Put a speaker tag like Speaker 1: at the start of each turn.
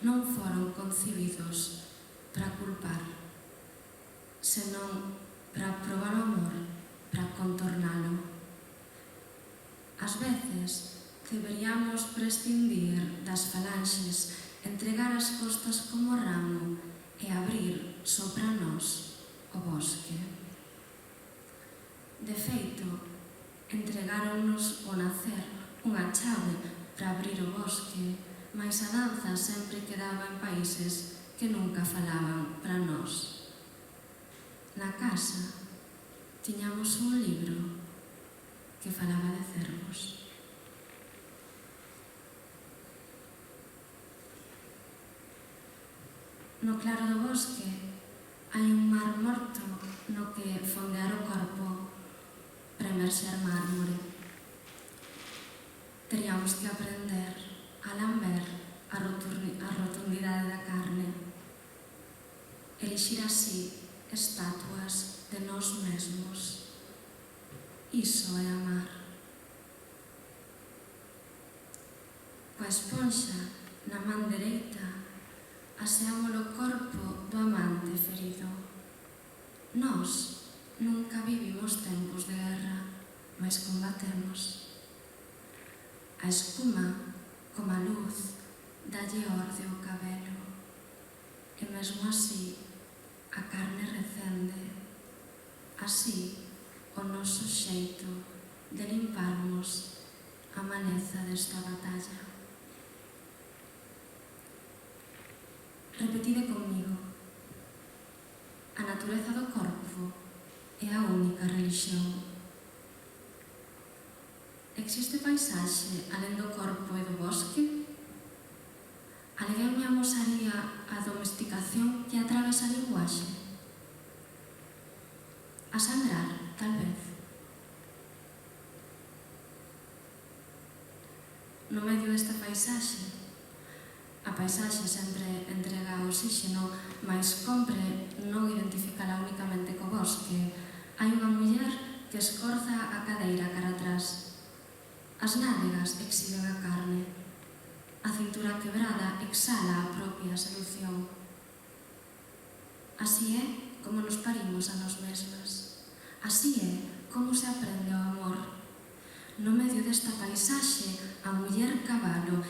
Speaker 1: non foron concibidos para culpar, senón para probar o amor, para contornalo. Ás veces deberíamos prescindir das falanxes, entregar as costas como ramo e abrir só para nós o bosque. De feito, entregáronnos ao nacer unha chave para abrir o bosque, mais a danza sempre quedaba en países que nunca falaban para nós. Na casa tiñamos un libro que falaba de cervos. No claro do bosque hai un mar morto no que fondear o corpo para emerxer mármore. Teríamos que aprender a lamber a rotundidade da carne, elixir así estatuas de nós mesmos. Iso é amar. Coa esponxa na man dereita aseamos o corpo do amante ferido. Nós nunca vivimos tempos de guerra, mas combatemos. A espuma, como a luz, dalle orde ao cabelo, e mesmo así a carne recende. Así o noso xeito de limparmos a maleza desta batalla. Repetide comigo. A natureza do corpo é a única religión. Existe paisaxe alén do corpo e do bosque? Alguén me amosaría a domesticación que atravesa a linguaxe? A sangrar, tal vez. No medio desta paisaxe, a paisaxe sempre entrega oxígeno, mais compre non identificala únicamente co bosque. Hai unha muller que escorza a cadeira cara atrás. As nádegas exhiben a carne. A cintura quebrada exhala a propia sedución. Así é como nos parimos a nós mesmas. Así é como se aprende o amor. No medio desta paisaxe, a muller cabalo